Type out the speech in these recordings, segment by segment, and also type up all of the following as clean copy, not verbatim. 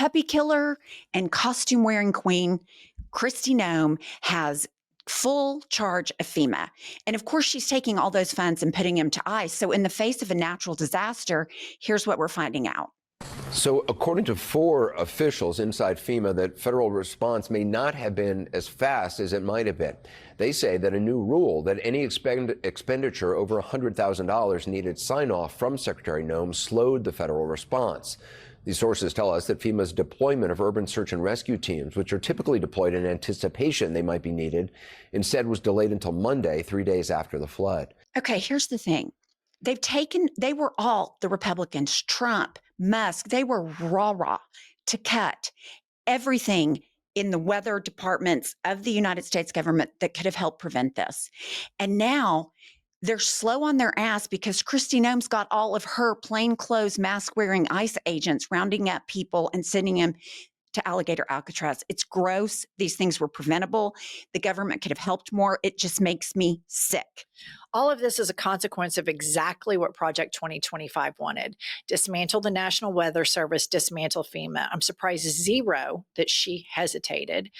puppy killer and costume wearing queen, Kristi Noem, has full charge of FEMA. And of course, she's taking all those funds and putting them to ICE. So in the face of a natural disaster, here's what we're finding out. So according to 4 officials inside FEMA, that federal response may not have been as fast as it might have been. They say that a new rule that any expenditure over $100,000 needed sign-off from Secretary Noem slowed the federal response. These sources tell us that FEMA's deployment of urban search and rescue teams, which are typically deployed in anticipation they might be needed, instead was delayed until Monday, 3 days after the flood. Okay, here's the thing. They were all the Republicans, Trump, Musk, they were rah-rah to cut everything in the weather departments of the United States government that could have helped prevent this. And now they're slow on their ass because Kristi Noem's got all of her plainclothes, mask-wearing ICE agents rounding up people and sending them to Alligator Alcatraz. It's gross. These things were preventable. The government could have helped more. It just makes me sick. All of this is a consequence of exactly what Project 2025 wanted. Dismantle the National Weather Service, dismantle FEMA. I'm surprised zero that she hesitated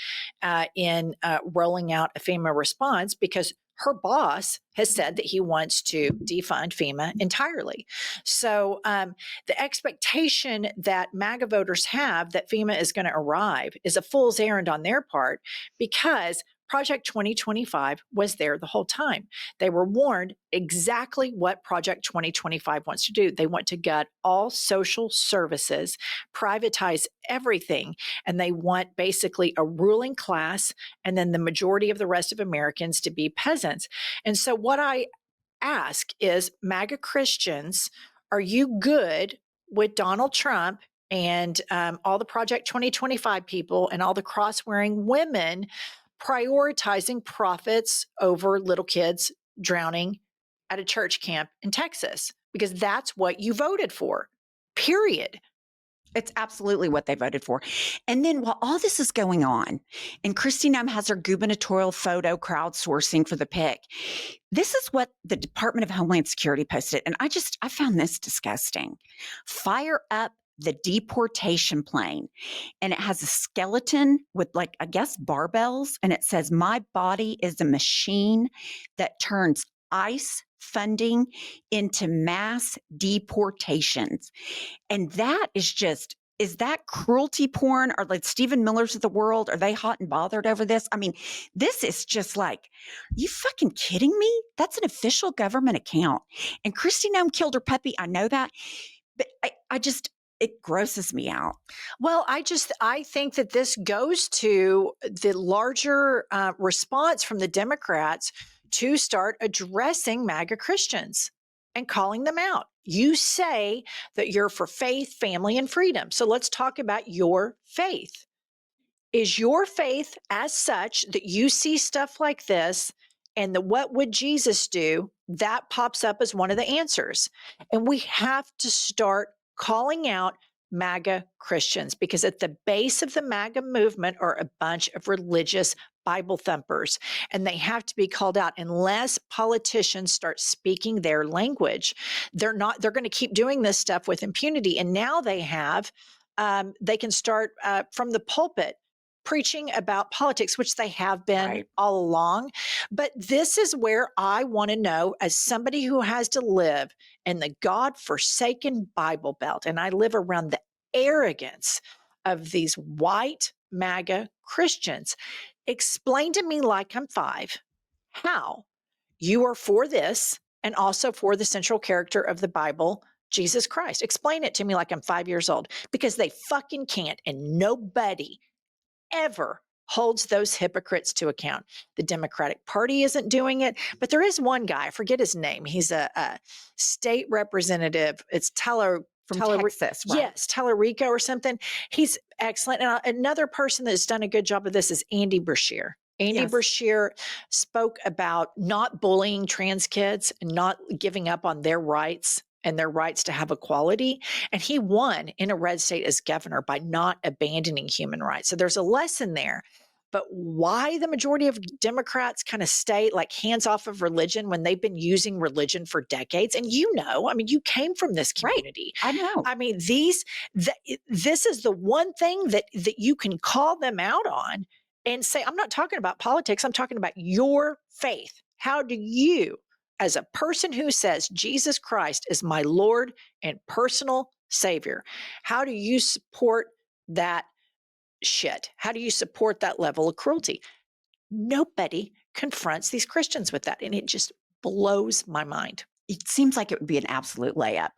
in rolling out a FEMA response, because her boss has said that he wants to defund FEMA entirely. So the expectation that MAGA voters have that FEMA is going to arrive is a fool's errand on their part, because Project 2025 was there the whole time. They were warned exactly what Project 2025 wants to do. They want to gut all social services, privatize everything, and they want basically a ruling class and then the majority of the rest of Americans to be peasants. And so what I ask is, MAGA Christians, are you good with Donald Trump and all the Project 2025 people and all the cross-wearing women prioritizing profits over little kids drowning at a church camp in Texas? Because that's what you voted for, period. It's absolutely what they voted for. And then while all this is going on, and Kristi Noem has her gubernatorial photo crowdsourcing for the pick, this is what the Department of Homeland Security posted. And I found this disgusting. Fire up the deportation plane. And it has a skeleton with, like, I guess, barbells. And it says, "My body is a machine that turns ICE funding into mass deportations." And that is that cruelty porn? Or like Stephen Miller's of the world? Are they hot and bothered over this? I mean, this is just like, are you fucking kidding me? That's an official government account. And Kristi Noem killed her puppy. I know that. But it grosses me out. Well, I think that this goes to the larger response from the Democrats to start addressing MAGA Christians and calling them out. You say that you're for faith, family, and freedom. So let's talk about your faith. Is your faith as such that you see stuff like this and the "what would Jesus do?" that pops up as one of the answers? And we have to start calling out MAGA Christians, because at the base of the MAGA movement are a bunch of religious Bible thumpers, and they have to be called out. Unless politicians start speaking their language, they're going to keep doing this stuff with impunity. And now they can start from the pulpit preaching about politics, which they have been all along. But this is where I want to know, as somebody who has to live in the God-forsaken Bible Belt, and I live around the arrogance of these white MAGA Christians, explain to me, like I'm 5, how you are for this and also for the central character of the Bible, Jesus Christ. Explain it to me like I'm 5 years old, because they fucking can't, and nobody ever holds those hypocrites to account. The Democratic Party isn't doing it, but there is one guy, I forget his name. He's a state representative. It's Texas, right? Yes, Tellerico or something. He's excellent. And another person that's done a good job of this is Andy Beshear. Andy Beshear spoke about not bullying trans kids and not giving up on their rights and their rights to have equality. And he won in a red state as governor by not abandoning human rights. So there's a lesson there. but why the majority of Democrats kind of stay like hands off of religion when they've been using religion for decades. And I mean, you came from this Right. community. I know. I mean, this is the one thing that you can call them out on and say, I'm not talking about politics. I'm talking about your faith. How do you, as a person who says Jesus Christ is my Lord and personal Savior, how do you support that shit? How do you support that level of cruelty? Nobody confronts these Christians with that. And it just blows my mind. It seems like it would be an absolute layup.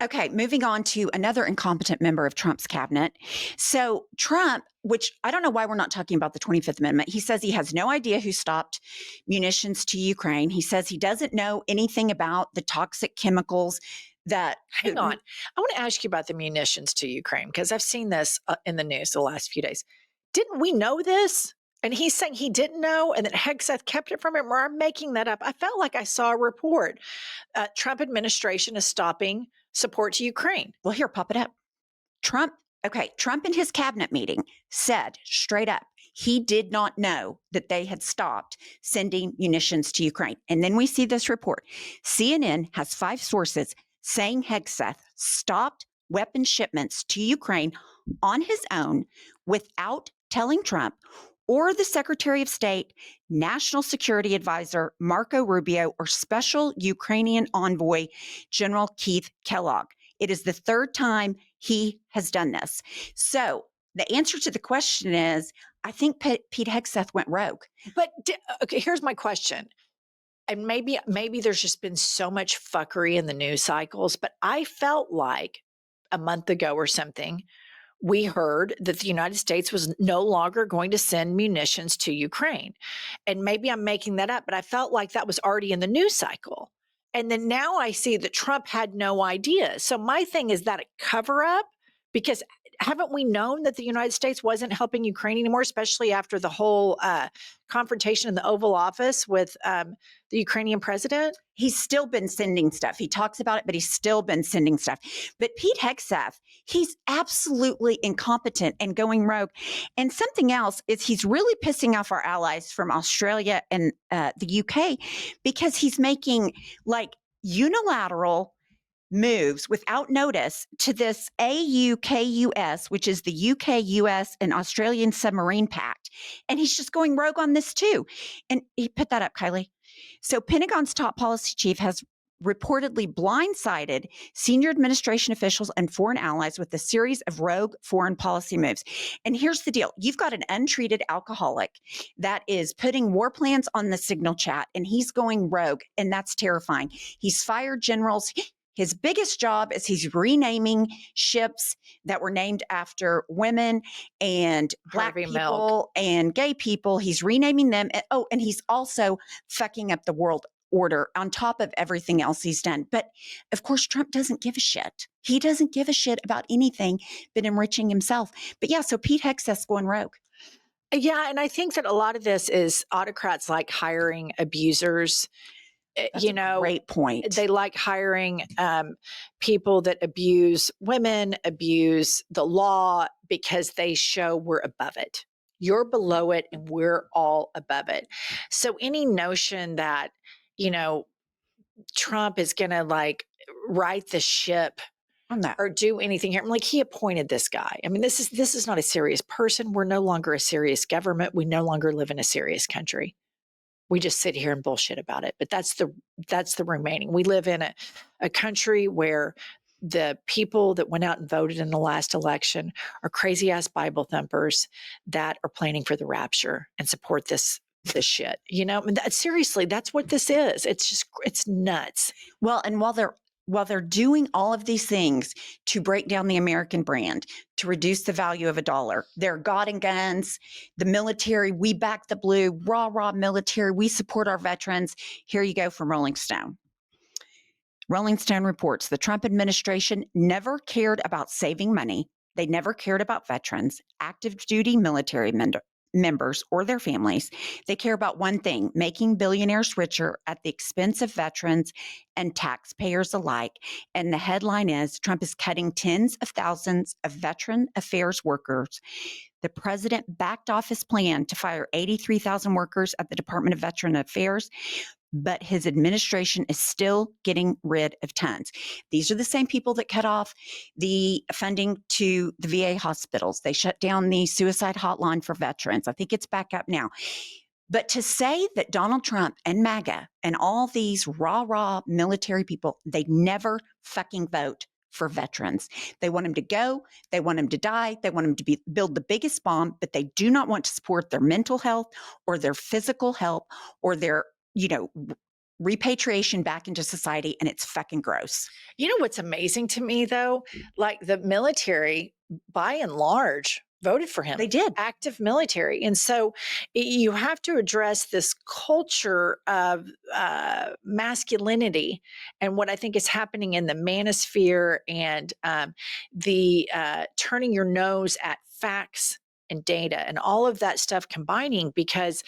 Okay, moving on to another incompetent member of Trump's cabinet. So Trump, which I don't know why we're not talking about the 25th Amendment, he says he has no idea who stopped munitions to Ukraine. He says he doesn't know anything about the toxic chemicals that— Hang on. I want to ask you about the munitions to Ukraine because I've seen this in the news the last few days. Didn't we know this? And he's saying he didn't know and that Hexath kept it from him, or I'm making that up. I felt like I saw a report. Trump administration is stopping support to Ukraine. Well, here, pop it up. Trump in his cabinet meeting said straight up, he did not know that they had stopped sending munitions to Ukraine. And then we see this report. CNN has 5 sources saying Hexath stopped weapon shipments to Ukraine on his own without telling Trump or the Secretary of State, National Security Advisor Marco Rubio, or Special Ukrainian Envoy General Keith Kellogg. It is the 3rd time he has done this. So the answer to the question is, I think Pete Hexath went rogue. But okay, here's my question. And maybe there's just been so much fuckery in the news cycles, but I felt like a month ago or something, we heard that the United States was no longer going to send munitions to Ukraine. And maybe I'm making that up, but I felt like that was already in the news cycle. And then now I see that Trump had no idea. So my thing is that a cover up? Because haven't we known that the United States wasn't helping Ukraine anymore, especially after the whole confrontation in the Oval Office with the Ukrainian president? He's still been sending stuff. He talks about it, but he's still been sending stuff. But Pete Hexath, he's absolutely incompetent and going rogue. And something else is he's really pissing off our allies from Australia and the UK because he's making like unilateral moves without notice to this AUKUS, which is the UK, US, and Australian Submarine Pact. And he's just going rogue on this too. And he put that up, Kylie. So Pentagon's top policy chief has reportedly blindsided senior administration officials and foreign allies with a series of rogue foreign policy moves. And here's the deal. You've got an untreated alcoholic that is putting war plans on the signal chat, and he's going rogue, and that's terrifying. He's fired generals. His biggest job is he's renaming ships that were named after women and Black Harvey people Milk. and gay people. He's renaming them. And he's also fucking up the world order on top of everything else he's done. But of course, Trump doesn't give a shit. He doesn't give a shit about anything but enriching himself. But yeah, so Pete Hexath's going rogue. Yeah, and I think that a lot of this is autocrats like hiring abusers. That's a great point. They like hiring people that abuse women, abuse the law because they show we're above it. You're below it and we're all above it. So any notion that, Trump is going to like right the ship or do anything here. I'm like, he appointed this guy. I mean, this is not a serious person. We're no longer a serious government. We no longer live in a serious country. We just sit here and bullshit about it. But that's the remaining. We live in a country where the people that went out and voted in the last election are crazy ass Bible thumpers that are planning for the rapture and support this shit. I mean, seriously, that's what this is. It's nuts. Well, and while they're doing all of these things to break down the American brand, to reduce the value of a dollar, they're God and guns, the military, we back the blue, rah military, we support our veterans. Here you go from Rolling Stone. Rolling Stone reports the Trump administration never cared about saving money. They never cared about veterans, active duty military members, or their families. They care about one thing: making billionaires richer at the expense of veterans and taxpayers alike. And the headline is Trump is cutting tens of thousands of veteran affairs workers The president backed off his plan to fire 83,000 workers at the Department of Veteran Affairs, but his administration is still getting rid of tons. These are the same people that cut off the funding to the VA hospitals. They shut down the suicide hotline for veterans. I think it's back up now. But to say that Donald Trump and MAGA and all these rah military people, they never fucking vote for veterans. They want them to go. They want them to die. They want them to build the biggest bomb, but they do not want to support their mental health or their physical health or their, repatriation back into society. And it's fucking gross. You know what's amazing to me, though? Like the military, by and large, voted for him. They did. Active military. And so you have to address this culture of masculinity and what I think is happening in the manosphere and the turning your nose at facts and data and all of that stuff combining, because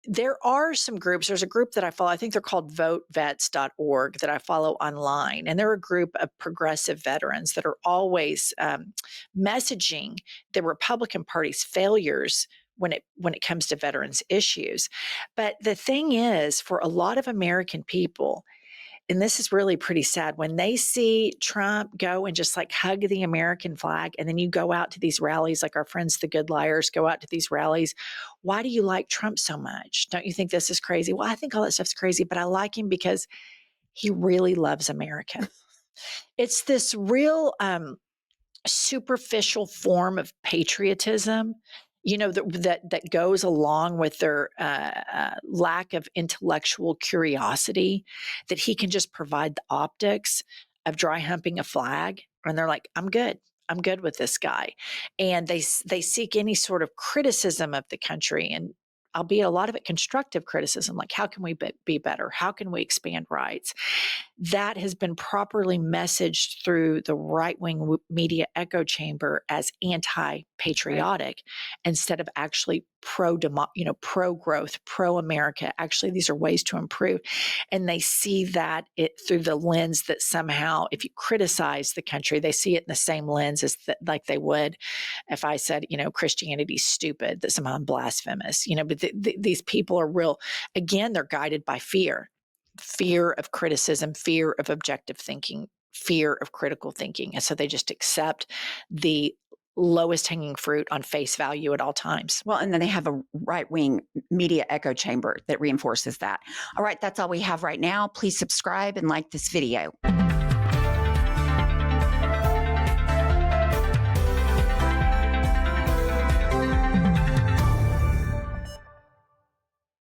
there are some groups. There's a group that I follow. I think they're called votevets.org that I follow online. And they're a group of progressive veterans that are always messaging the Republican Party's failures when it comes to veterans issues. But the thing is, for a lot of American people, and this is really pretty sad, when they see Trump go and just like hug the American flag, and then you go out to these rallies, like our friends, the Good Liars, go out to these rallies. Why do you like Trump so much? Don't you think this is crazy? Well, I think all that stuff's crazy, but I like him because he really loves America. It's this real superficial form of patriotism, that goes along with their lack of intellectual curiosity, that he can just provide the optics of dry humping a flag. And they're like, I'm good with this guy. And they seek any sort of criticism of the country, and albeit a lot of it constructive criticism, like how can we be better? How can we expand rights? That has been properly messaged through the right-wing media echo chamber as anti-patriotic, instead of actually pro-growth, pro-America. Actually, these are ways to improve. And they see that through the lens that somehow, if you criticize the country, they see it in the same lens as like they would if I said, Christianity's stupid, that somehow I'm blasphemous. But these people are real. Again, they're guided by fear of criticism, fear of objective thinking, fear of critical thinking. And so they just accept the lowest hanging fruit on face value at all times. Well, and then they have a right-wing media echo chamber that reinforces that. All right, that's all we have right now. Please subscribe and like this video.